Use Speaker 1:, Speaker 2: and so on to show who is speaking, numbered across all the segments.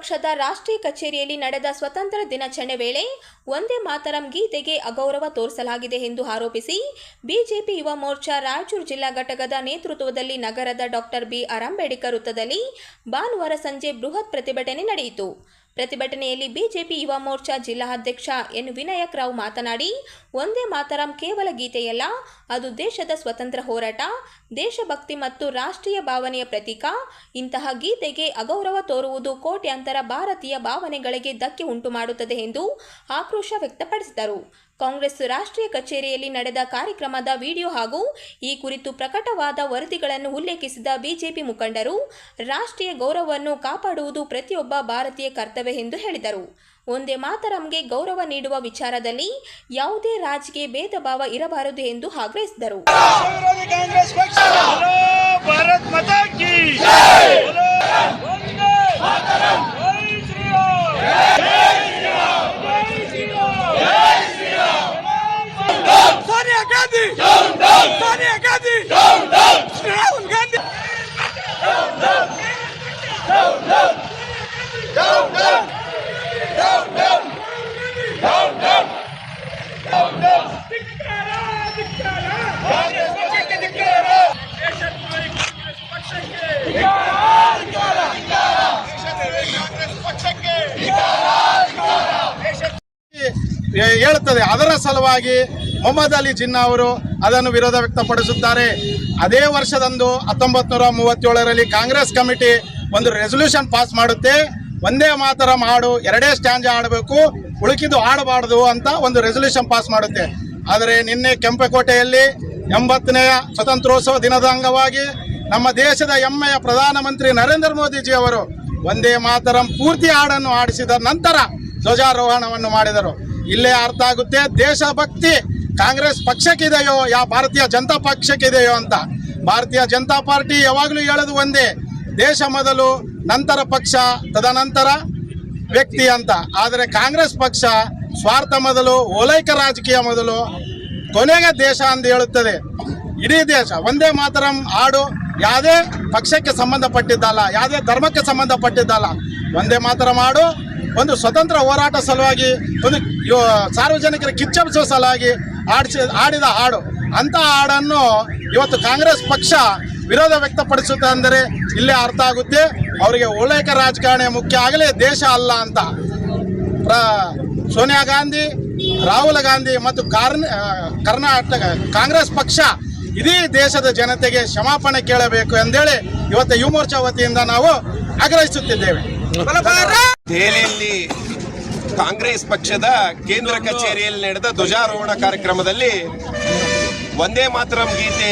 Speaker 1: ಪಕ್ಷದ ರಾಷ್ಟ್ರೀಯ ಕಚೇರಿಯಲ್ಲಿ ನಡೆದ ಸ್ವತಂತ್ರ ದಿನಾಚರಣೆ ವೇಳೆ ವಂದೇ ಮಾತರಂ ಗೀತೆಗೆ ಅಗೌರವ ತೋರಿಸಲಾಗಿದೆ ಎಂದು ಆರೋಪಿಸಿ ಬಿಜೆಪಿ ಯುವ ಮೋರ್ಚಾ ರಾಯಚೂರು ಜಿಲ್ಲಾ ಘಟಕದ ನೇತೃತ್ವದಲ್ಲಿ ನಗರದ ಡಾಕ್ಟರ್ ಬಿ.ಆರ್. ಅಂಬೇಡ್ಕರ್ ವೃತ್ತದಲ್ಲಿ ಭಾನುವಾರ ಸಂಜೆ ಬೃಹತ್ ಪ್ರತಿಭಟನೆ ನಡೆಯಿತು. ಪ್ರತಿಭಟನೆಯಲ್ಲಿ ಬಿಜೆಪಿ ಯುವ ಮೋರ್ಚಾ ಜಿಲ್ಲಾ ಅಧ್ಯಕ್ಷ ಎನ್. ವಿನಾಯಕ್ ರಾವ್ ಮಾತನಾಡಿ, ವಂದೇ ಮಾತರಂ ಕೇವಲ ಗೀತೆಯಲ್ಲ, ಅದು ದೇಶದ ಸ್ವತಂತ್ರ ಹೋರಾಟ, ದೇಶಭಕ್ತಿ ಮತ್ತು ರಾಷ್ಟ್ರೀಯ ಭಾವನೆಯ ಪ್ರತೀಕ. ಇಂತಹ ಗೀತೆಗೆ ಅಗೌರವ ತೋರುವುದು ಕೋಟ್ಯಾಂತರ ಭಾರತೀಯ ಭಾವನೆಗಳಿಗೆ ಧಕ್ಕೆ ಉಂಟು ಮಾಡುತ್ತದೆ ಎಂದು ಆಕ್ರೋಶ ವ್ಯಕ್ತಪಡಿಸಿದರು. ಕಾಂಗ್ರೆಸ್ ರಾಷ್ಟ್ರೀಯ ಕಚೇರಿಯಲ್ಲಿ ನಡೆದ ಕಾರ್ಯಕ್ರಮದ ವಿಡಿಯೋ ಹಾಗೂ ಈ ಕುರಿತು ಪ್ರಕಟವಾದ ವರದಿಗಳನ್ನು ಉಲ್ಲೇಖಿಸಿದ ಬಿಜೆಪಿ ಮುಖಂಡರು, ರಾಷ್ಟ್ರೀಯ ಗೌರವವನ್ನು ಕಾಪಾಡುವುದು ಪ್ರತಿಯೊಬ್ಬ ಭಾರತೀಯ ಕರ್ತವ್ಯ ಎಂದು ಹೇಳಿದರು. ವಂದೇ ಮಾತರಂಗೆ ಗೌರವ ನೀಡುವ ವಿಚಾರದಲ್ಲಿ ಯಾವುದೇ ರಾಜಕೀಯ ಭೇದ ಭಾವ ಇರಬಾರದು ಎಂದು ಆಗ್ರಹಿಸಿದರು.
Speaker 2: ಹೇಳುತ್ತದೆ. ಅದರ ಸಲುವಾಗಿ ಮೊಹಮ್ಮದ್ ಅಲಿ ಜಿನ್ನಾ ಅವರು ಅದನ್ನು ವಿರೋಧ ವ್ಯಕ್ತಪಡಿಸುತ್ತಾರೆ. ಅದೇ ವರ್ಷದಂದು 1937ರಲ್ಲಿ ಕಾಂಗ್ರೆಸ್ ಕಮಿಟಿ ಒಂದು ರೆಸೊಲ್ಯೂಷನ್ ಪಾಸ್ ಮಾಡುತ್ತೆ. ವಂದೇ ಮಾತರಂ ಹಾಡು 2 ಸ್ಟ್ಯಾಂಜಾ ಆಡಬೇಕು, ಉಳುಕಿದ್ದು ಆಡಬಾರದು ಅಂತ ಒಂದು ರೆಸೊಲ್ಯೂಷನ್ ಪಾಸ್ ಮಾಡುತ್ತೆ. ಆದರೆ ನಿನ್ನೆ ಕೆಂಪೇಕೋಟೆಯಲ್ಲಿ 80ನೇ ಸ್ವತಂತ್ರೋತ್ಸವ ದಿನದ ಅಂಗವಾಗಿ ನಮ್ಮ ದೇಶದ ಹೆಮ್ಮೆಯ ಪ್ರಧಾನಮಂತ್ರಿ ನರೇಂದ್ರ ಮೋದಿಜಿ ಅವರು ವಂದೇ ಮಾತರಂ ಪೂರ್ತಿ ಹಾಡನ್ನು ಆಡಿಸಿದ ನಂತರ ಧ್ವಜಾರೋಹಣವನ್ನು ಮಾಡಿದರು. ಇಲ್ಲೇ ಅರ್ಥ ಆಗುತ್ತೆ ದೇಶಭಕ್ತಿ ಕಾಂಗ್ರೆಸ್ ಪಕ್ಷಕ್ಕಿದೆಯೋ ಯಾ ಭಾರತೀಯ ಜನತಾ ಪಕ್ಷಕ್ಕಿದೆಯೋ ಅಂತ. ಭಾರತೀಯ ಜನತಾ ಪಾರ್ಟಿ ಯಾವಾಗಲೂ ಹೇಳೋದು ಒಂದೇ, ದೇಶ ಮೊದಲು, ನಂತರ ಪಕ್ಷ, ತದನಂತರ ವ್ಯಕ್ತಿ ಅಂತ. ಆದರೆ ಕಾಂಗ್ರೆಸ್ ಪಕ್ಷ ಸ್ವಾರ್ಥ ಮೊದಲು, ಓಲೈಕ ರಾಜಕೀಯ ಮೊದಲು, ಕೊನೆಗೆ ದೇಶ ಅಂತ ಹೇಳುತ್ತದೆ. ಇಡೀ ದೇಶ ವಂದೇ ಮಾತರಂ ಹಾಡು ಯಾವುದೇ ಪಕ್ಷಕ್ಕೆ ಸಂಬಂಧಪಟ್ಟಿದ್ದಲ್ಲ, ಯಾವುದೇ ಧರ್ಮಕ್ಕೆ ಸಂಬಂಧಪಟ್ಟಿದ್ದಲ್ಲ. ವಂದೇ ಮಾತರಂ ಹಾಡು ಒಂದು ಸ್ವತಂತ್ರ ಹೋರಾಟ ಸಲುವಾಗಿ, ಒಂದು ಸಾರ್ವಜನಿಕರ ಕಿಚ್ಚಬಿಸುವ ಸಲುವಾಗಿ ಆಡಿದ ಹಾಡು. ಅಂತ ಹಾಡನ್ನು ಇವತ್ತು ಕಾಂಗ್ರೆಸ್ ಪಕ್ಷ ವಿರೋಧ ವ್ಯಕ್ತಪಡಿಸುತ್ತೆ ಅಂದರೆ ಇಲ್ಲೇ ಅರ್ಥ ಆಗುತ್ತೆ ಅವರಿಗೆ ಓಲೈಕ ರಾಜಕಾರಣ ಮುಖ್ಯ, ಆಗಲೇ ದೇಶ ಅಲ್ಲ ಅಂತ. ಸೋನಿಯಾ ಗಾಂಧಿ, ರಾಹುಲ್ ಗಾಂಧಿ ಮತ್ತು ಕರ್ನಾಟಕ ಕಾಂಗ್ರೆಸ್ ಪಕ್ಷ ಇಡೀ ದೇಶದ ಜನತೆಗೆ ಕ್ಷಮಾಪಣೆ ಕೇಳಬೇಕು ಎಂದೇಳಿ ಇವತ್ತು ಯುವ ಮೋರ್ಚಾ ವತಿಯಿಂದ ನಾವು ಆಗ್ರಹಿಸುತ್ತಿದ್ದೇವೆ.
Speaker 3: ದೆಹಲಿಯಲ್ಲಿ ಕಾಂಗ್ರೆಸ್ ಪಕ್ಷದ ಕೇಂದ್ರ ಕಚೇರಿಯಲ್ಲಿ ನಡೆದ ಧ್ವಜಾರೋಹಣ ಕಾರ್ಯಕ್ರಮದಲ್ಲಿ ವಂದೇ ಮಾತರಂ ಗೀತೆ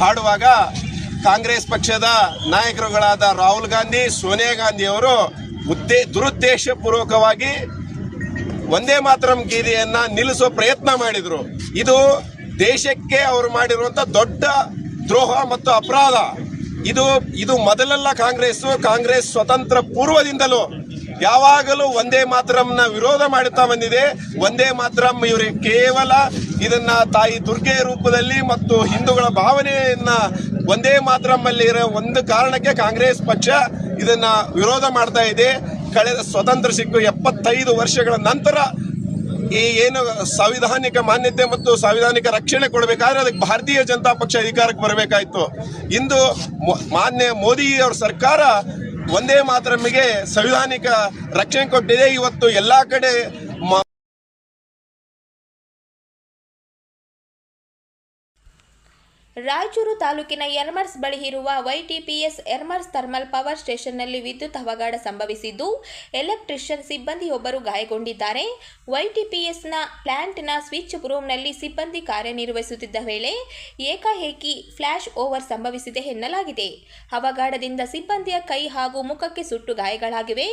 Speaker 3: ಹಾಡುವಾಗ ಕಾಂಗ್ರೆಸ್ ಪಕ್ಷದ ನಾಯಕರುಗಳಾದ ರಾಹುಲ್ ಗಾಂಧಿ, ಸೋನಿಯಾ ಗಾಂಧಿ ಅವರು ದುರುದ್ದೇಶಪೂರ್ವಕವಾಗಿ ವಂದೇ ಮಾತರಂ ಗೀತೆಯನ್ನ ನಿಲ್ಲಿಸುವ ಪ್ರಯತ್ನ ಮಾಡಿದ್ರು. ಇದು ದೇಶಕ್ಕೆ ಅವರು ಮಾಡಿರುವಂತ ದೊಡ್ಡ ದ್ರೋಹ ಮತ್ತು ಅಪರಾಧ. ಇದು ಮೊದಲೆಲ್ಲ ಕಾಂಗ್ರೆಸ್ ಸ್ವತಂತ್ರ ಪೂರ್ವದಿಂದಲೂ ಯಾವಾಗಲೂ ವಂದೇ ಮಾತರಂನ ವಿರೋಧ ಮಾಡುತ್ತಾ ಬಂದಿದೆ. ವಂದೇ ಮಾತರಂ ಇವರಿಗೆ ಕೇವಲ ಇದನ್ನ ತಾಯಿ ದುರ್ಗೆ ರೂಪದಲ್ಲಿ ಮತ್ತು ಹಿಂದೂಗಳ ಭಾವನೆಯನ್ನ ವಂದೇ ಮಾತರಂ ಅಲ್ಲಿ ಇರೋ ಒಂದು ಕಾರಣಕ್ಕೆ ಕಾಂಗ್ರೆಸ್ ಪಕ್ಷ ಇದನ್ನ ವಿರೋಧ ಮಾಡ್ತಾ ಇದೆ. ಕಳೆದ ಸ್ವತಂತ್ರ ಸಿಕ್ಕು 75 ವರ್ಷಗಳ ನಂತರ ಈ ಏನು ಸಾಂವಿಧಾನಿಕ ಮಾನ್ಯತೆ ಮತ್ತು ಸಾಂವಿಧಾನಿಕ ರಕ್ಷಣೆ ಕೊಡಬೇಕಾದ್ರೆ ಅದಕ್ಕೆ ಭಾರತೀಯ ಜನತಾ ಪಕ್ಷ ಅಧಿಕಾರಕ್ಕೆ ಬರಬೇಕಾಯ್ತು. ಇಂದು ಮಾನ್ಯ ಮೋದಿ ಅವರ ಸರ್ಕಾರ ವಂದೇ ಮಾತರಂಗೆ ಸಂವಿಧಾನಿಕ ರಕ್ಷಣೆ ಕೊಟ್ಟಿದೆ. ಇವತ್ತು ಎಲ್ಲಾ ಕಡೆ
Speaker 1: ರಾಯಚೂರು ತಾಲೂಕಿನ ಯರ್ಮರ್ಸ್ ಬಳಿ ಇರುವ ವೈಟಿಪಿಎಸ್ ಯರ್ಮರ್ಸ್ ಥರ್ಮಲ್ ಪವರ್ ಸ್ಟೇಷನ್ನಲ್ಲಿ ವಿದ್ಯುತ್ ಅವಘಡ ಸಂಭವಿಸಿದ್ದು ಎಲೆಕ್ಟ್ರಿಷಿಯನ್ ಸಿಬ್ಬಂದಿಯೊಬ್ಬರು ಗಾಯಗೊಂಡಿದ್ದಾರೆ. ವೈಟಿಪಿಎಸ್ನ ಪ್ಲಾಂಟ್ನ ಸ್ವಿಚ್ ರೂಮ್ನಲ್ಲಿ ಸಿಬ್ಬಂದಿ ಕಾರ್ಯನಿರ್ವಹಿಸುತ್ತಿದ್ದ ವೇಳೆ ಏಕಾಏಕಿ ಫ್ಲಾಶ್ ಓವರ್ ಸಂಭವಿಸಿದೆ ಎನ್ನಲಾಗಿದೆ. ಅವಘಡದಿಂದ ಸಿಬ್ಬಂದಿಯ ಕೈ ಹಾಗೂ ಮುಖಕ್ಕೆ ಸುಟ್ಟು ಗಾಯಗಳಾಗಿವೆ.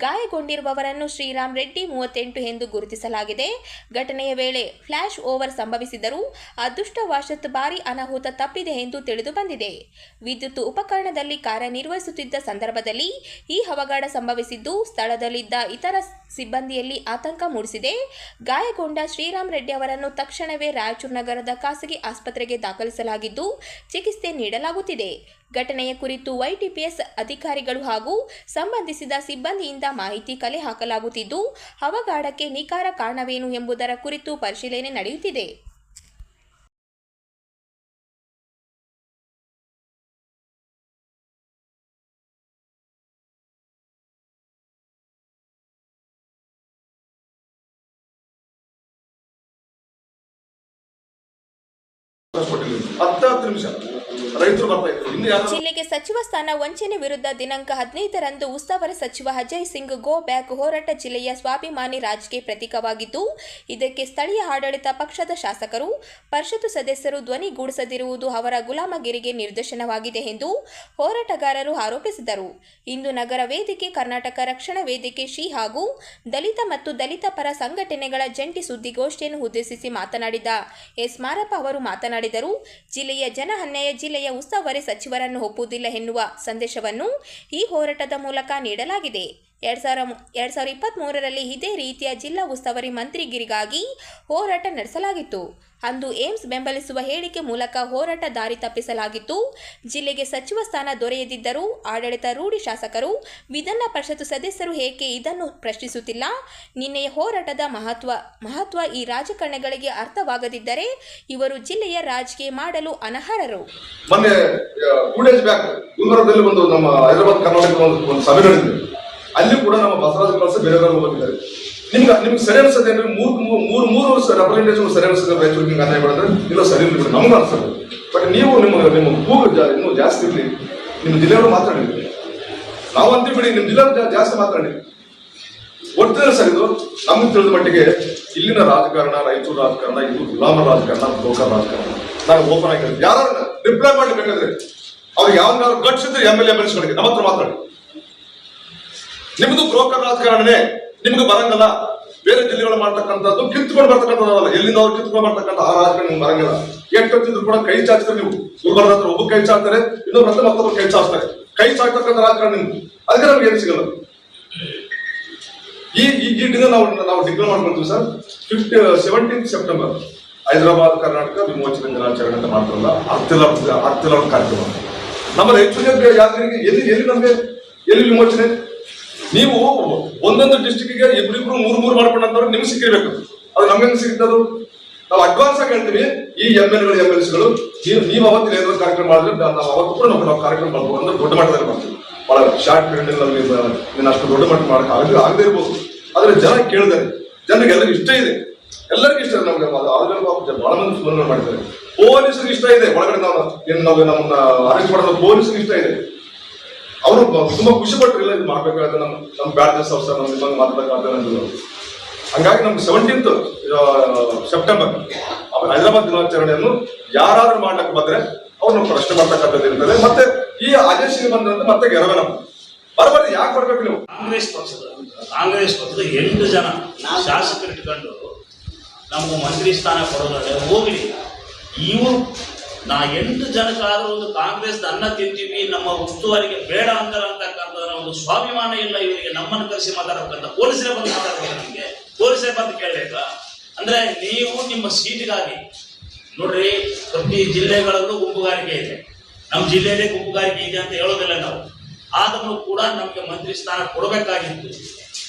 Speaker 1: ಗಾಯಗೊಂಡಿರುವವರನ್ನು ಶ್ರೀರಾಮ್ ರೆಡ್ಡಿ 38 ಎಂದು ಗುರುತಿಸಲಾಗಿದೆ. ಘಟನೆಯ ವೇಳೆ ಫ್ಲಾಶ್ ಓವರ್ ಸಂಭವಿಸಿದರೂ ಅದೃಷ್ಟವಶಾತ್ ಭಾರೀ ಅನಾಹುತ ಅನಾಹುತ ತಪ್ಪಿದೆ ಎಂದು ತಿಳಿದು ಬಂದಿದೆ. ವಿದ್ಯುತ್ ಉಪಕರಣದಲ್ಲಿ ಕಾರ್ಯನಿರ್ವಹಿಸುತ್ತಿದ್ದ ಸಂದರ್ಭದಲ್ಲಿ ಈ ಅವಘಡ ಸಂಭವಿಸಿದ್ದು ಸ್ಥಳದಲ್ಲಿದ್ದ ಇತರ ಸಿಬ್ಬಂದಿಯಲ್ಲಿ ಆತಂಕ ಮೂಡಿಸಿದೆ. ಗಾಯಗೊಂಡ ಶ್ರೀರಾಮ್ ರೆಡ್ಡಿ ಅವರನ್ನು ತಕ್ಷಣವೇ ರಾಯಚೂರು ನಗರದ ಖಾಸಗಿ ಆಸ್ಪತ್ರೆಗೆ ದಾಖಲಿಸಲಾಗಿದ್ದು ಚಿಕಿತ್ಸೆ ನೀಡಲಾಗುತ್ತಿದೆ. ಘಟನೆಯ ಕುರಿತು YTPS ಅಧಿಕಾರಿಗಳು ಹಾಗೂ ಸಂಬಂಧಿಸಿದ ಸಿಬ್ಬಂದಿಯಿಂದ ಮಾಹಿತಿ ಕಲೆ ಹಾಕಲಾಗುತ್ತಿದ್ದು ಅವಘಡಕ್ಕೆ ನಿಖರ ಕಾರಣವೇನು ಎಂಬುದರ ಕುರಿತು ಪರಿಶೀಲನೆ ನಡೆಯುತ್ತಿದೆ. ಜಿಲ್ಲೆಗೆ ಸಚಿವ ಸ್ಥಾನ ವಂಚನೆ ವಿರುದ್ಧ ದಿನಾಂಕ 15ರಂದು ಉಸ್ತುವಾರಿ ಸಚಿವ ಅಜಯ್ ಸಿಂಗ್ ಗೋ ಬ್ಯಾಕ್ ಹೋರಾಟ ಜಿಲ್ಲೆಯ ಸ್ವಾಭಿಮಾನಿ ರಾಜ್ಗೆ ಪ್ರತೀಕವಾಗಿದ್ದು, ಇದಕ್ಕೆ ಸ್ಥಳೀಯ ಆಡಳಿತ ಪಕ್ಷದ ಶಾಸಕರು, ಪರಿಷತ್ತು ಸದಸ್ಯರು ಧ್ವನಿಗೂಡಿಸದಿರುವುದು ಅವರ ಗುಲಾಮಗಿರಿಗೆ ನಿದರ್ಶನವಾಗಿದೆ ಎಂದು ಹೋರಾಟಗಾರರು ಆರೋಪಿಸಿದರು. ಇಂದು ನಗರ ವೇದಿಕೆ, ಕರ್ನಾಟಕ ರಕ್ಷಣಾ ವೇದಿಕೆ, ಶ್ರೀ ಹಾಗೂ ದಲಿತ ಮತ್ತು ದಲಿತ ಪರ ಸಂಘಟನೆಗಳ ಜಂಟಿ ಸುದ್ದಿಗೋಷ್ಠಿಯನ್ನು ಉದ್ದೇಶಿಸಿ ಮಾತನಾಡಿದ ಎಸ್ ಮಾರಪ್ಪ ಅವರು ಮಾತನಾಡಿದರು. ಜಿಲ್ಲೆಯ ಜನ ಅನ್ಯಾಯ ಜಿಲ್ಲೆಯ ಉಸ್ತುವಾರಿ ಸಚಿವರನ್ನು ಒಪ್ಪುವುದಿಲ್ಲ ಎನ್ನುವ ಸಂದೇಶವನ್ನು ಈ ಹೋರಾಟದ ಮೂಲಕ ನೀಡಲಾಗಿದೆ. 2023ರಲ್ಲಿ ಇದೇ ರೀತಿಯ ಜಿಲ್ಲಾ ಉಸ್ತುವಾರಿ ಮಂತ್ರಿಗಿರಿಗಾಗಿ ಹೋರಾಟ ನಡೆಸಲಾಗಿತ್ತು. ಅಂದು ಏಮ್ಸ್ ಬೆಂಬಲಿಸುವ ಹೇಳಿಕೆ ಮೂಲಕ ಹೋರಾಟ ದಾರಿ ತಪ್ಪಿಸಲಾಗಿತ್ತು. ಜಿಲ್ಲೆಗೆ ಸಚಿವ ಸ್ಥಾನ ದೊರೆಯದಿದ್ದರೂ ಆಡಳಿತ ರೂಢಿ ಶಾಸಕರು, ವಿಧಾನ ಪರಿಷತ್ತು ಸದಸ್ಯರು ಏಕೆ ಇದನ್ನು ಪ್ರಶ್ನಿಸುತ್ತಿಲ್ಲ? ನಿನ್ನೆಯ ಹೋರಾಟದ ಮಹತ್ವ ಈ ರಾಜಕಾರಣಿಗಳಿಗೆ ಅರ್ಥವಾಗದಿದ್ದರೆ ಇವರು ಜಿಲ್ಲೆಯ ರಾಜಕೀಯ ಮಾಡಲು ಅನರ್ಹರು.
Speaker 4: ಮೊನ್ನೆ 2 days ಬ್ಯಾಕ್ ಗುಲ್ಬರ್ಗದಲ್ಲಿ ಒಂದು ನಮ್ಮ ಹೈದರಾಬಾದ್ ಕರ್ನಾಟಕ ಒಂದು ಸಭೆ ನಡೆದಿದೆ. ಅಲ್ಲಿ ಕೂಡ ನಮ್ಮ ಬಸವರಾಜ ಕಳಸ ಬೇರೆಯವರು ಬಂದಿದ್ದಾರೆ. ನಿಮ್ಗೆ ಸರಿ ಅನ್ಸದೇನ್ರಿ? ಮೂರು ರೆಪ್ರೆಸೆಂಟೇಷನ್ ಸರಿ ಅನ್ಸದೆ ರಾಯಚೂರು ಹಿಂಗೆ ಅನ್ಯಾಯ ಮಾಡಿದ್ರೆ ಇಲ್ಲ ಸರಿ ಇಲ್ಲ, ನಮ್ಗೆ ಅನ್ಸಲ್ಲ. ಬಟ್ ನೀವು ನಿಮ್ಮ ಕೂಗು ಇನ್ನೂ ಜಾಸ್ತಿ ಇರಲಿ. ನಿಮ್ಮ ಜಿಲ್ಲೆಯವರು ಮಾತಾಡಿದ್ರಿ, ನಾವು ಅಂತೀವಿ ಬಿಡಿ, ನಿಮ್ಮ ಜಿಲ್ಲೆಯವರು ಜಾಸ್ತಿ ಮಾತಾಡಿ. ಒಟ್ಟಿನ ಸರ್ ಇದು ನಮ್ಗೆ ತಿಳಿದ ಮಟ್ಟಿಗೆ ಇಲ್ಲಿನ ರಾಜಕಾರಣ, ರಾಯಚೂರು ರಾಜಕಾರಣ ಇದು ಗುಲಾಮ ರಾಜಕಾರಣ, ಬ್ರೋಕರ್ ರಾಜಕಾರಣ. ನಾನು ಓಪನ್ ಆಗಿ ಯಾರು ರಿಪ್ಲೈ ಮಾಡ್ಬೇಕಾದ್ರೆ ಅವ್ರಿಗೆ ಯಾವ್ದಾದ್ರು ಗಟ್ಸ್ ಇದ್ರೆ MLA ನಮ್ಮ ಹತ್ರ ಮಾತಾಡಿ. ನಿಮ್ದು ಬ್ರೋಕರ್ ರಾಜಕಾರಣನೇ, ನಿಮ್ಗೆ ಬರಂಗಲ್ಲ. ಬೇರೆ ಜಿಲ್ಲೆಗಳು ಮಾಡ್ತಕ್ಕಂಥದ್ದು ಕಿತ್ಕೊಂಡು ಬರ್ತಕ್ಕಂಥದ್ದಲ್ಲ, ಎಲ್ಲಿಂದ ಅವ್ರು ಕಿತ್ಕೊಂಡು ಬರ್ತಕ್ಕಂಥ ಆ ರಾಜಕಾರಣ ನಿಮ್ಗೆ ಬರಂಗಿಲ್ಲ. ಎಷ್ಟಿದ್ರು ಕೂಡ ಕೈ ಚಾಚ್ತಾರೆ. ನೀವು ಗುಲ್ಬರ್ಗ ಹತ್ರ ಒಬ್ಬ ಕೈ ಚಾಚ್ತಾರೆ, ಇನ್ನೊಬ್ಬರ ಹತ್ರ ಮತ್ತೊಬ್ಬರು ಕೈ ಚಾಚ್ತಾರೆ. ಕೈ ಚಾಚ್ತಕ್ಕಂಥ ರಾಜಕಾರಣ ನಿಮ್ಗೆ, ಅದಕ್ಕೆ ನಮ್ಗೆ ಏನು ಸಿಗಲ್ಲ. ಈ ದಿನ ನಾವು ಡಿಕ್ಲೇರ್ ಮಾಡ್ಕೊಳ್ತೀವಿ sir. 17th September Hyderabad Karnataka ವಿಮೋಚನೆ ದಿನಾಚರಣೆ ಅಂತ ಮಾಡ್ತಾರಲ್ಲ, ಅರ್ತಿಲ ಕಾರ್ಯಕ್ರಮ ನಮ್ಮ ರಾಯಚೂರಿಗೆ ಯಾತ್ರೆಗೆ ಎಲ್ಲಿ ನಮ್ಗೆ ಎಲ್ಲಿ ವಿಮೋಚನೆ? ನೀವು ಒಂದೊಂದು ಡಿಸ್ಟ್ರಿಕ್ಟ್ಗೆ ಇಬ್ರಿಬ್ರು ಮೂರು ಮಾಡ್ಕೊಂಡಂತವ್ರು ನಿಮ್ಗೆ ಸಿಕ್ಕಿರ್ಬೇಕು. ಅದು ನಮ್ಗೆ ಸಿಗ್ತದು. ನಾವು ಅಡ್ವಾನ್ಸ್ ಆಗಿ ಹೇಳ್ತೀವಿ, ಈ MLAಗಳು ನೀವು ಅವತ್ತಿನ ಏನಾದ್ರು ಕಾರ್ಯಕ್ರಮ ಮಾಡಿದ್ರೆ ನಾವು ಅವತ್ತು ಕೂಡ ನಾವು ಕಾರ್ಯಕ್ರಮ ಮಾಡ್ಬೋದು ಅಂದ್ರೆ ದೊಡ್ಡ ಮಟ್ಟದಲ್ಲಿ ಮಾಡ್ತೀವಿ. ಬಹಳ ಶಾರ್ಟ್ ಪೀರಿಯಡ್ ನಲ್ಲಿ ಅಷ್ಟು ದೊಡ್ಡ ಮಟ್ಟ ಮಾಡಕ್ಕೆ ಆಗದೇ ಇರ್ಬೋದು. ಆದ್ರೆ ಜನ ಕೇಳಿದಾರೆ, ಜನರಿಗೆ ಎಲ್ಲರಿಗೂ ಇಷ್ಟ ಇದೆ. ಎಲ್ಲರಿಗೂ ಇಷ್ಟ ಇದೆ. ನಮ್ಗೆ ಬಹಳ ಮಂದಿ ಫೋನ್ ಮಾಡಿದ್ದಾರೆ. ಪೊಲೀಸರಿಗೆ ಇಷ್ಟ ಇದೆ. ಒಳಗಡೆ ನಾವು ನಮ್ಮನ್ನ ಅರೆಸ್ಟ್ ಮಾಡೋದು ಪೊಲೀಸರಿಗೆ ಇಷ್ಟ ಇದೆ. ಅವರು ತುಂಬಾ ಖುಷಿ ಪಟ್ಟರಿಲ್ಲ, ಇದು ಮಾಡ್ಬೇಕಾದ್ರೆ ನಮ್ ಬ್ಯಾಡ್ ಸರ್ ನಮ್ಗೆ ಮಾತಾಡಬೇಕಾದ್ರೆ. ಹಂಗಾಗಿ ನಮ್ಗೆ 17th ಸೆಪ್ಟೆಂಬರ್ ಹೈದರಾಬಾದ್ ದಿನಾಚರಣೆಯನ್ನು ಯಾರಾದ್ರೂ ಮಾಡ್ಲಿಕ್ಕೆ ಬಂದ್ರೆ ಅವ್ರನ್ನ ಪ್ರಶ್ನೆ ಮಾಡ್ತಕ್ಕಂಥದ್ದು ಇರ್ತದೆ. ಮತ್ತೆ ಈ ಆದೇಶ ಬಂದಂತೆ ಮತ್ತೆ ಗೆರವೆ ನಮ್ಮ ಬರಬಾರ್ದು. ಯಾಕೆ ಬರ್ಬೇಕು ನೀವು?
Speaker 5: ಕಾಂಗ್ರೆಸ್ ಪಕ್ಷದ 8 ಜನ ಶಾಸಕರು ಇಟ್ಕೊಂಡು ನಮಗೆ ಮಂತ್ರಿ ಸ್ಥಾನ ಕೊಡೋದ್ರೆ ಹೋಗ್ಲಿ. ಇವರು 8 ಜನಕ್ಕಾದ್ರೂ ಒಂದು ಕಾಂಗ್ರೆಸ್ ಅನ್ನ ತಿಂತೀವಿ, ನಮ್ಮ ಉಸ್ತುವಾರಿಗೆ ಬೇಡ ಅಂತಕ್ಕಂಥ ಒಂದು ಸ್ವಾಭಿಮಾನ ಇಲ್ಲ ಇವರಿಗೆ. ನಮ್ಮನ್ನು ಕರೆಸಿ ಮಾತಾಡಬೇಕಂತ ಪೊಲೀಸರೇ ಬಂದು ಮಾತಾಡ್ಬೇಕು. ನಮಗೆ ಪೊಲೀಸರೇ ಬಂದು ಕೇಳಬೇಕಾ? ಅಂದ್ರೆ ನೀವು ನಿಮ್ಮ ಸೀಟಿಗಾಗಿ ನೋಡ್ರಿ, ಪ್ರತಿ ಜಿಲ್ಲೆಗಳಲ್ಲೂ ಗುಂಪುಗಾರಿಕೆ ಇದೆ. ನಮ್ಮ ಜಿಲ್ಲೆಯಲ್ಲೇ ಗುಂಪುಗಾರಿಕೆ ಇದೆ ಅಂತ ಹೇಳೋದಿಲ್ಲ ನಾವು. ಆದರೂ ಕೂಡ ನಮ್ಗೆ ಮಂತ್ರಿ ಸ್ಥಾನ ಕೊಡಬೇಕಾಗಿತ್ತು,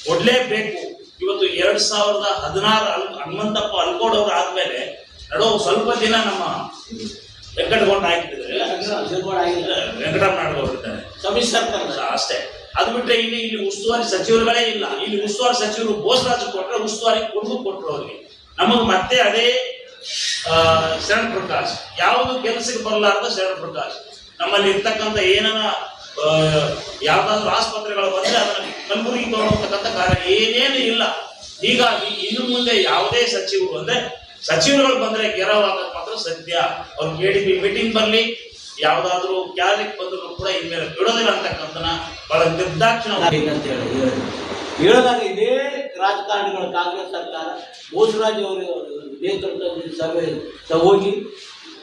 Speaker 5: ಕೊಡ್ಲೇಬೇಕು. ಇವತ್ತು 2016 ಹನುಮಂತಪ್ಪ ಅಲ್ಕೋಡ್ ಅವರು ಆದ್ಮೇಲೆ ನಡೋ ಸ್ವಲ್ಪ ದಿನ ನಮ್ಮ ವೆಂಕಟಗೌಡ ಹಾಕಿದ್ರೆ ವೆಂಕಟರಮಣ ಇದ್ದಾರೆ ಅಷ್ಟೇ. ಅದು ಬಿಟ್ಟರೆ ಇಲ್ಲಿ ಉಸ್ತುವಾರಿ ಸಚಿವರುಗಳೇ ಇಲ್ಲ. ಇಲ್ಲಿ ಉಸ್ತುವಾರಿ ಸಚಿವರು ಬೋಸರಾಜ್ ಕೊಟ್ಟರೆ ಉಸ್ತುವಾರಿ ಕೊಟ್ಟರು ಅವ್ರಿಗೆ. ನಮಗೆ ಮತ್ತೆ ಅದೇ ಶರಣ್ ಪ್ರಕಾಶ್, ಯಾವುದು ಕೆಲಸಕ್ಕೆ ಬರಲಾರದ ಶರಣ್ ಪ್ರಕಾಶ್. ನಮ್ಮಲ್ಲಿ ಇರ್ತಕ್ಕಂಥ ಏನನ್ನ ಯಾವ್ದಾದ್ರು ಆಸ್ಪತ್ರೆಗಳು ಬಂದ್ರೆ ಅದನ್ನ ಕಲಬುರಗಿ ತಗೊಳ್ತಕ್ಕಂಥ ಕಾರ್ಯ ಏನೇನು ಇಲ್ಲ. ಹೀಗಾಗಿ ಇನ್ನು ಮುಂದೆ ಯಾವುದೇ ಸಚಿವರು ಅಂದ್ರೆ ಸಚಿವರುಗಳು ಬಂದ್ರೆ ಗೆರವಾಗಕ್ಕೆ ಮಾತ್ರ ಸತ್ಯ. ಅವ್ರು KDP ಮೀಟಿಂಗ್ ಬರ್ಲಿ, ಯಾವ್ದಾದ್ರು ಕ್ಯಾಲಿಕ್ ಬಂದ್ರು ಕೂಡ ಇನ್ಮೇಲೆ ಬಿಡೋದಿಲ್ಲ ಅಂತಕ್ಕಂಥನ ಬಹಳ ನಿರ್ದಾಕ್ಷಿಣ
Speaker 6: ಹೇಳದಾಗ ಇದೇ ರಾಜಕಾರಣಿಗಳು ಕಾಂಗ್ರೆಸ್ ಸರ್ಕಾರ ಬೋಸರಾಜ್ ಅವರು ನೇತೃತ್ವದಲ್ಲಿ ಸಭೆ ಹೋಗಿ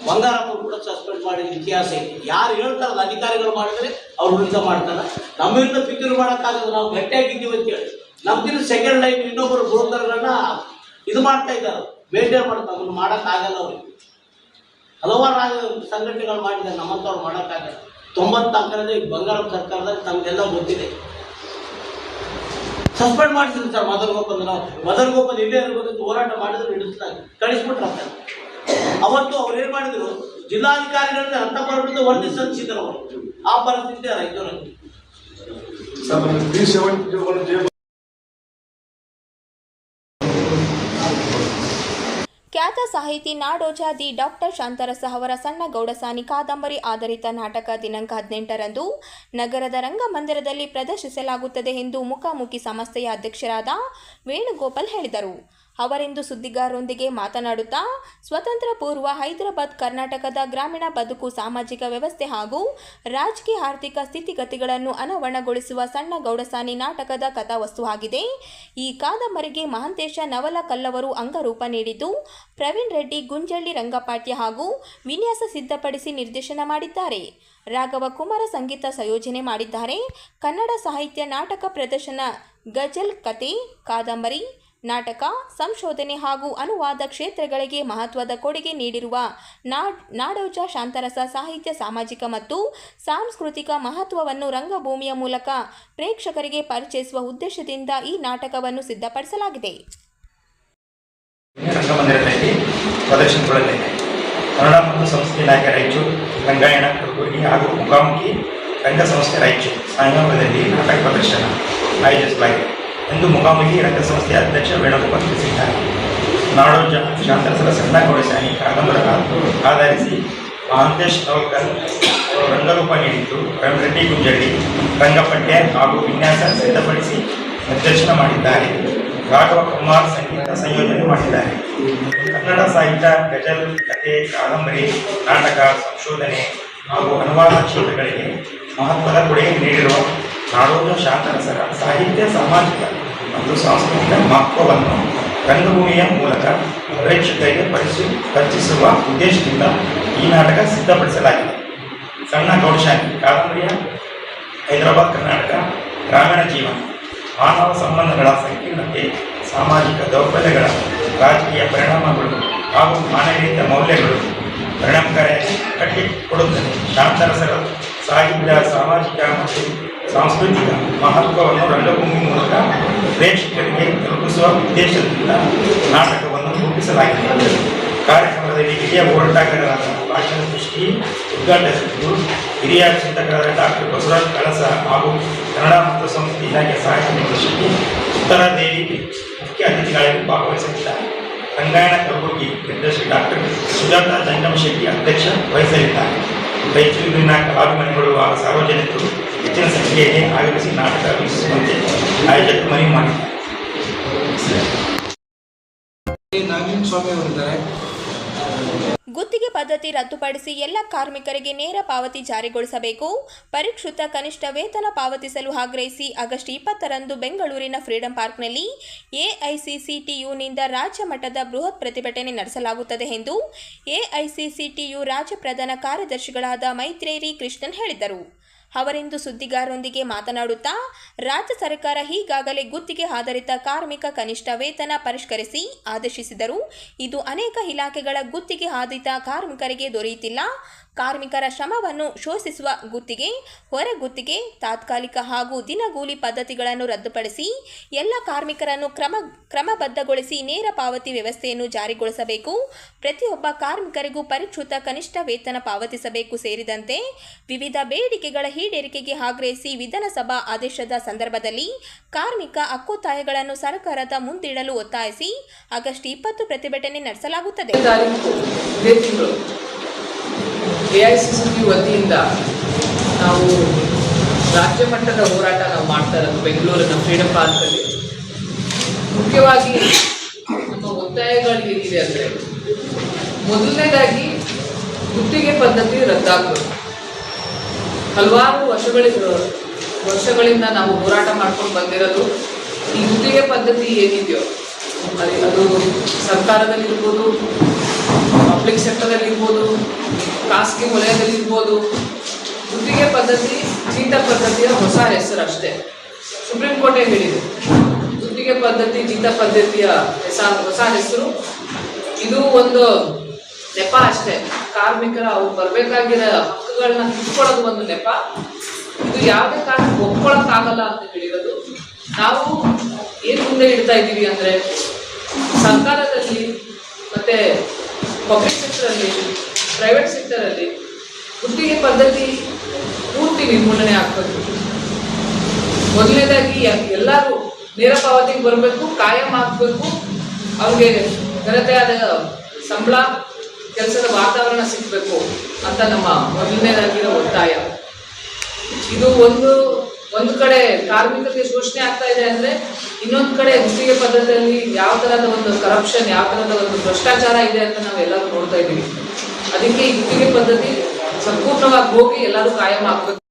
Speaker 6: ಬಂಗಾರಪ್ಪ ಕೂಡ ಸಸ್ಪೆಂಡ್ ಮಾಡಿದ ಇತಿಹಾಸ ಇದೆ. ಯಾರು ಹೇಳ್ತಾರಲ್ಲ ಅಧಿಕಾರಿಗಳು ಮಾಡಿದ್ರೆ ಅವ್ರ ವಿರುದ್ಧ ಮಾಡ್ತಾರ, ನಮ್ಮ ವಿರುದ್ಧ ಫಿಕ್ರ್ ಮಾಡೋಕ್ಕಾಗಲ್ಲ, ನಾವು ಗಟ್ಟಿಯಾಗಿದ್ದೀವಿ ಅಂತೇಳಿ. ನಮ್ಗಿಂತ ಸೆಕೆಂಡ್ ಲೈನ್ ಇನ್ನೊಬ್ಬರು ಬ್ರೋಕರ್ಗಳನ್ನ ಇದು ಮಾಡ್ತಾ ಇದ್ದಾರೆ, ಮೇಂಟೈನ್ ಮಾಡ್ತಾರೆ, ಅದನ್ನು ಮಾಡೋಕ್ಕಾಗಲ್ಲ ಅವ್ರಿಗೆ. ಹಲವಾರು ಸಂಘಟನೆಗಳು ಮಾಡಿದ್ದಾರೆ, ನಮ್ಮಂಥವ್ರು ಮಾಡೋಕ್ಕಾಗಲ್ಲ. 94ರಲ್ಲಿ ಬಂಗಾರಪ್ಪ ಸರ್ಕಾರದಾಗ ತಮಗೆಲ್ಲ ಗೊತ್ತಿದೆ, ಸಸ್ಪೆಂಡ್ ಮಾಡಿದ್ರು ಸರ್. ಮದರ್ ಗೋಪಾಲ್ ಇಲ್ಲೇ ಇರ್ಬೇಕಂತ ಹೋರಾಟ ಮಾಡಿದ್ರು, ಹಿಡಿಸ್ತಾರೆ, ಕಳಿಸ್ಬಿಟ್ರಂತ. ಅವತ್ತು ಅವ್ರು ಏನ್ ಮಾಡಿದ್ರು, ಜಿಲ್ಲಾಧಿಕಾರಿಗಳನ್ನ ಅಂತಪರ ವಿರುದ್ಧ ವರದಿ ಸಲ್ಲಿಸಿದ್ರು ಅವರು. ಆ ಪರಿಸ್ಥಿತಿ ರೈತರಲ್ಲಿ.
Speaker 1: ಖ್ಯಾತ ಸಾಹಿತಿ ನಾಡೋಜ ದಿ ಡಾಕ್ಟರ್ ಶಾಂತರಸ ಅವರ ಸಣ್ಣ ಗೌಡಸಾನಿ ಕಾದಂಬರಿ ಆಧಾರಿತ ನಾಟಕ ದಿನಾಂಕ 18ರಂದು ನಗರದ ರಂಗಮಂದಿರದಲ್ಲಿ ಪ್ರದರ್ಶಿಸಲಾಗುತ್ತದೆ ಎಂದು ಮುಖಾಮುಖಿ ಸಂಸ್ಥೆಯ ಅಧ್ಯಕ್ಷರಾದ ವೇಣುಗೋಪಾಲ್ ಹೇಳಿದರು. ಅವರಿಂದು ಸುದ್ದಿಗಾರರೊಂದಿಗೆ ಮಾತನಾಡುತ್ತಾ ಸ್ವತಂತ್ರ ಪೂರ್ವ ಹೈದರಾಬಾದ್ ಕರ್ನಾಟಕದ ಗ್ರಾಮೀಣ ಬದುಕು, ಸಾಮಾಜಿಕ ವ್ಯವಸ್ಥೆ ಹಾಗೂ ರಾಜಕೀಯ ಆರ್ಥಿಕ ಸ್ಥಿತಿಗತಿಗಳನ್ನು ಅನಾವರಣಗೊಳಿಸುವ ಸಣ್ಣ ಗೌಡಸಾನಿ ನಾಟಕದ ಕಥಾವಸ್ತು ಆಗಿದೆ. ಈ ಕಾದಂಬರಿಗೆ ಮಹಾಂತೇಶ ನವಲಕಲ್ಲವರು ಅಂಗರೂಪ ನೀಡಿದ್ದು, ಪ್ರವೀಣ್ ರೆಡ್ಡಿ ಗುಂಜಳ್ಳಿ ರಂಗಪಾಟ್ಯ ಹಾಗೂ ವಿನ್ಯಾಸ ಸಿದ್ಧಪಡಿಸಿ ನಿರ್ದೇಶನ ಮಾಡಿದ್ದಾರೆ. ರಾಘವ ಕುಮಾರ ಸಂಗೀತ ಸಂಯೋಜನೆ ಮಾಡಿದ್ದಾರೆ. ಕನ್ನಡ ಸಾಹಿತ್ಯ ನಾಟಕ ಪ್ರದರ್ಶನ, ಗಜಲ್, ಕತೆ, ಕಾದಂಬರಿ, ನಾಟಕ, ಸಂಶೋಧನೆ ಹಾಗೂ ಅನುವಾದ ಕ್ಷೇತ್ರಗಳಿಗೆ ಮಹತ್ವದ ಕೊಡುಗೆ ನೀಡಿರುವ ನಾಡೋಜ ಶಾಂತರಸ ಸಾಹಿತ್ಯ, ಸಾಮಾಜಿಕ ಮತ್ತು ಸಾಂಸ್ಕೃತಿಕ ಮಹತ್ವವನ್ನು ರಂಗಭೂಮಿಯ ಮೂಲಕ ಪ್ರೇಕ್ಷಕರಿಗೆ ಪರಿಚಯಿಸುವ ಉದ್ದೇಶದಿಂದ ಈ ನಾಟಕವನ್ನು ಸಿದ್ಧಪಡಿಸಲಾಗಿದೆ.
Speaker 7: ರಂಗಮಂದಿರದಲ್ಲಿ ಪ್ರದರ್ಶನಗೊಳ್ಳಲಿದೆ. ಕನ್ನಡ ಮತ್ತು ಸಂಸ್ಕೃತಿ ಇಲಾಖೆ ರಾಯಚೂರು, ರಂಗಾಯಣ ಕಲಬುರಗಿ ಹಾಗೂ ಮುಖಾಮುಖಿ ರಂಗ ಸಂಸ್ಥೆ ರಾಯಚೂರು ಸಹಯೋಗದಲ್ಲಿ ನಾಟಕ ಪ್ರದರ್ಶನ ಆಯೋಜಿಸಲಾಗಿದೆ ಎಂದು ಮುಖಾಮುಖಿ ರಂಗ ಸಂಸ್ಥೆಯ ಅಧ್ಯಕ್ಷ ವೇಣುಗೋಪಾಲ್ ತಿಳಿಸಿದ್ದಾರೆ. ನಾಡೋಜ ಶಾಂತರಸರ ಸಣ್ಣ ಗೌಡಸಾನಿ ಕಾದಂಬರಿ ಆಧರಿಸಿ ಮಹಾಂತೇಶ್ ನವಲ್ಕರ್ ಅವರು ರಂಗರೂಪ ನೀಡಿದ್ದು, ಪ್ರವೀಣ್ ರೆಡ್ಡಿ ಗುಂಜಳ್ಳಿ ರಂಗಪಠ್ಯ ಹಾಗೂ ವಿನ್ಯಾಸ ಸಿದ್ಧಪಡಿಸಿ ನಿರ್ದೇಶನ ಮಾಡಿದ್ದಾರೆ. ರಾಘವ ಕುಮಾರ್ ಸಂಗೀತ ಸಂಯೋಜನೆ ಮಾಡಿದ್ದಾರೆ. ಕನ್ನಡ ಸಾಹಿತ್ಯ, ಗಜಲ್, ಕತೆ, ಕಾದಂಬರಿ, ನಾಟಕ, ಸಂಶೋಧನೆ ಹಾಗೂ ಅನುವಾದ ಕ್ಷೇತ್ರಗಳಿಗೆ ಮಹತ್ವದ ಕೊಡುಗೆ ನೀಡಿರುವ ನಾಡೋಜ ಶಾಂತರಸರ ಸಾಹಿತ್ಯ, ಸಾಮಾಜಿಕ ಮತ್ತು ಸಾಂಸ್ಕೃತಿಕ ಮಹತ್ವವನ್ನು ರಂಗಭೂಮಿಯ ಮೂಲಕ ಪ್ರೇಕ್ಷಕರಿಗೆ ಪರಿಚಯಿಸುವ ಉದ್ದೇಶದಿಂದ ಈ ನಾಟಕ ಸಿದ್ಧಪಡಿಸಲಾಗಿದೆ. ಸಣ್ಣ ಗೌಡಸಾನಿ ಕಾದಂಬರಿಯ ಹೈದರಾಬಾದ್ ಕರ್ನಾಟಕ ಗ್ರಾಮೀಣ ಜೀವನ, ಮಾನವ ಸಂಬಂಧಗಳ ಸಂಕೀರ್ಣತೆ, ಸಾಮಾಜಿಕ ದೌರ್ಬಲ್ಯಗಳ ರಾಜಕೀಯ ಪರಿಣಾಮಗಳು ಹಾಗೂ ಮಾನವೀಯತೆ ಮೌಲ್ಯಗಳು ಪರಿಣಾಮಕಾರಿಯಾಗಿ ಕಟ್ಟಿಕೊಡುತ್ತದೆ. ಶಾಂತರಸರ ಸಾಹಿತ್ಯ, ಸಾಮಾಜಿಕ ಮತ್ತು ಸಾಂಸ್ಕೃತಿಕ ಮಹತ್ವವನ್ನು ರಂಗಭೂಮಿ ಮೂಲಕ ಪ್ರೇಕ್ಷಕರಿಗೆ ತಲುಪಿಸುವ ಉದ್ದೇಶದಿಂದ ನಾಟಕವನ್ನು ರೂಪಿಸಲಾಗಿದೆ. ಕಾರ್ಯಕ್ರಮದಲ್ಲಿ ಹಿರಿಯ ಹೋರಾಟಗಾರರಾದ ಭಾಷಣ ಸೃಷ್ಟಿ ಉದ್ಘಾಟಿಸಿದ್ದು, ಹಿರಿಯ ಚಿಂತಕರಾದ ಡಾಕ್ಟರ್ ಬಸವರಾಜ್ ಕಳಸ ಹಾಗೂ ಕನ್ನಡ ಮತ್ತು ಸಂಸ್ಕೃತಿ ಇಲಾಖೆ ಸಹಾಯಕ ನಿರ್ದೇಶಕಿ ಉತ್ತರಾದೇವಿ ಮುಖ್ಯ ಅತಿಥಿಗಳಾಗಿ ಭಾಗವಹಿಸಲಿದ್ದಾರೆ. ರಂಗಾಯಣ ಕಲಬುರಗಿ ನಿರ್ದೇಶಕ ಡಾಕ್ಟರ್ ಸುಜಾತಾ ಜಂಗಮಶೆಟ್ಟಿ ಅಧ್ಯಕ್ಷ ವಹಿಸಲಿದ್ದಾರೆ. ರಾಯಚೂರಿನ ಕಲಾಭಿಮಾನಿಗಳು ಹಾಗೂ ಸಾರ್ವಜನಿಕರು ಹೆಚ್ಚಿನ ಸಂಖ್ಯೆಯಲ್ಲಿ ಆಗಮಿಸಿ ನಾಟಕ ವೀಕ್ಷಿಸುವಂತೆ ಆಯೋಜಕರು ಮನವಿ ಮಾಡಿದ್ದಾರೆ.
Speaker 1: ಗುತ್ತಿಗೆ ಪದ್ಧತಿ ರದ್ದುಪಡಿಸಿ ಎಲ್ಲ ಕಾರ್ಮಿಕರಿಗೆ ನೇರ ಪಾವತಿ ಜಾರಿಗೊಳಿಸಬೇಕು. ಪರಿಷ್ಕೃತ ಕನಿಷ್ಠ ವೇತನ ಪಾವತಿಸಲು ಆಗ್ರಹಿಸಿ ಆಗಸ್ಟ್ 20ರಂದು ಬೆಂಗಳೂರಿನ ಫ್ರೀಡಂ ಪಾರ್ಕ್ನಲ್ಲಿ ಎಐಸಿಸಿಟಿಯುನಿಂದ ರಾಜ್ಯ ಮಟ್ಟದ ಬೃಹತ್ ಪ್ರತಿಭಟನೆ ನಡೆಸಲಾಗುತ್ತದೆ ಎಂದು ಎಐಸಿಸಿಟಿಯು ರಾಜ್ಯ ಪ್ರಧಾನ ಕಾರ್ಯದರ್ಶಿಗಳಾದ ಮೈತ್ರೇರಿ ಕೃಷ್ಣನ್ ಹೇಳಿದರು. ಅವರಿಂದು ಸುದ್ದಿಗಾರರೊಂದಿಗೆ ಮಾತನಾಡುತ್ತಾ, ರಾಜ್ಯ ಸರ್ಕಾರ ಈಗಾಗಲೇ ಗುತ್ತಿಗೆ ಆಧಾರಿತ ಕಾರ್ಮಿಕ ಕನಿಷ್ಠ ವೇತನ ಪರಿಷ್ಕರಿಸಿ ಆದೇಶಿಸಿದರು. ಇದು ಅನೇಕ ಇಲಾಖೆಗಳ ಗುತ್ತಿಗೆ ಆಧಾರಿತ ಕಾರ್ಮಿಕರಿಗೆ ದೊರೆಯುತ್ತಿಲ್ಲ. ಕಾರ್ಮಿಕರ ಶ್ರಮವನ್ನು ಶೋಷಿಸುವ ಗುತ್ತಿಗೆ, ಹೊರ ಗುತ್ತಿಗೆ, ತಾತ್ಕಾಲಿಕ ಹಾಗೂ ದಿನಗೂಲಿ ಪದ್ಧತಿಗಳನ್ನು ರದ್ದುಪಡಿಸಿ ಎಲ್ಲ ಕಾರ್ಮಿಕರನ್ನು ಕ್ರಮಬದ್ಧಗೊಳಿಸಿ ನೇರ ಪಾವತಿ ವ್ಯವಸ್ಥೆಯನ್ನು ಜಾರಿಗೊಳಿಸಬೇಕು. ಪ್ರತಿಯೊಬ್ಬ ಕಾರ್ಮಿಕರಿಗೂ ಪರಿಷ್ಕೃತ ಕನಿಷ್ಠ ವೇತನ ಪಾವತಿಸಬೇಕು ಸೇರಿದಂತೆ ವಿವಿಧ ಬೇಡಿಕೆಗಳ ಈಡೇರಿಕೆಗೆ ಆಗ್ರಹಿಸಿ ವಿಧಾನಸಭಾ ಆದೇಶದ ಸಂದರ್ಭದಲ್ಲಿ ಕಾರ್ಮಿಕ ಹಕ್ಕೊತ್ತಾಯಗಳನ್ನು ಸರ್ಕಾರದ ಮುಂದಿಡಲು ಒತ್ತಾಯಿಸಿ ಆಗಸ್ಟ್ 20 ಪ್ರತಿಭಟನೆ ನಡೆಸಲಾಗುತ್ತದೆ.
Speaker 8: ಎಐಸಿಸಿಟಿ ವತಿಯಿಂದ ನಾವು ರಾಜ್ಯ ಮಟ್ಟದ ಹೋರಾಟ ಮಾಡ್ತಾ ಇರೋದು ಬೆಂಗಳೂರಿನ ಫ್ರೀಡಂ ಪಾರ್ಕಲ್ಲಿ. ಮುಖ್ಯವಾಗಿ ನಮ್ಮ ಒತ್ತಾಯಗಳು ಏನಿದೆ ಅಂದರೆ, ಮೊದಲನೇದಾಗಿ ಗುತ್ತಿಗೆ ಪದ್ಧತಿ ರದ್ದಾಗಬೇಕು. ಹಲವಾರು ವರ್ಷಗಳಿಂದ ನಾವು ಹೋರಾಟ ಮಾಡ್ಕೊಂಡು ಬಂದಿರೋದು ಈ ಗುತ್ತಿಗೆ ಪದ್ಧತಿ ಏನಿದೆಯೋ ಅದು ಸರ್ಕಾರದಲ್ಲಿರ್ಬೋದು, ಪಬ್ಲಿಕ್ ಸೆಕ್ಟರಲ್ಲಿ ಇರ್ಬೋದು, ಖಾಸಗಿ ವಲಯದಲ್ಲಿ ಇರ್ಬೋದು. ಗುತ್ತಿಗೆ ಪದ್ಧತಿ ಜೀತ ಪದ್ಧತಿಯ ಹೊಸ ಹೆಸರು ಅಷ್ಟೇ. ಸುಪ್ರೀಂ ಕೋರ್ಟೇ ಹೇಳಿದೆ, ಗುತ್ತಿಗೆ ಪದ್ಧತಿ ಜೀತ ಪದ್ಧತಿಯ ಹೊಸ ಹೆಸರು. ಇದು ಒಂದು ನೆಪ ಅಷ್ಟೇ. ಕಾರ್ಮಿಕರ ಅವ್ರು ಬರಬೇಕಾಗಿರೋ ಹಕ್ಕುಗಳನ್ನ ಕಿತ್ಕೊಳ್ಳೋದು ಒಂದು ನೆಪ. ಇದು ಯಾವುದೇ ಕಾರಣಕ್ಕೆ ಒಪ್ಕೊಳ್ಳೋಕ್ಕಾಗಲ್ಲ ಅಂತ ಹೇಳಿರೋದು. ನಾವು ಏನು ಮುಂದೆ ಇಡ್ತಾ ಇದ್ದೀವಿ ಅಂದರೆ, ಸರ್ಕಾರದಲ್ಲಿ ಮತ್ತೆ ಪಬ್ಲಿಕ್ ಸೆಕ್ಟರಲ್ಲಿ, ಪ್ರೈವೇಟ್ ಸೆಕ್ಟರಲ್ಲಿ ಗುತ್ತಿಗೆ ಪದ್ಧತಿ ಪೂರ್ತಿ ನಿರ್ಮೂಲನೆ ಆಗ್ಬೇಕು. ಮೊದಲನೇದಾಗಿ ಎಲ್ಲರೂ ನೇರ ಪಾವತಿಗೆ ಬರಬೇಕು, ಕಾಯಂ ಆಗಬೇಕು, ಅವ್ರಿಗೆ ಘನತೆಯಾದ ಸಂಬಳ, ಕೆಲಸದ ವಾತಾವರಣ ಸಿಗಬೇಕು ಅಂತ ನಮ್ಮ ಮೊದಲನೇದಾಗಿರೋ ಒತ್ತಾಯ. ಇದು ಒಂದು ಕಡೆ ಕಾರ್ಮಿಕರಿಗೆ ಶೋಷಣೆ ಆಗ್ತಾ ಇದೆ ಅಂದ್ರೆ, ಇನ್ನೊಂದು ಕಡೆ ಗುತ್ತಿಗೆ ಪದ್ಧತಿಯಲ್ಲಿ ಯಾವ ತರಹದ ಒಂದು ಕರಪ್ಷನ್, ಯಾವ ತರಹದ ಒಂದು ಭ್ರಷ್ಟಾಚಾರ ಇದೆ ಅಂತ ನಾವು ಎಲ್ಲರೂ ನೋಡ್ತಾ ಇದ್ದೀವಿ. ಅದಕ್ಕೆ ಈ ಗುತ್ತಿಗೆ ಪದ್ಧತಿ ಸಂಪೂರ್ಣವಾಗಿ ಹೋಗಿ ಎಲ್ಲರೂ ಕಾಯಂ ಆಗ್ಬೇಕು.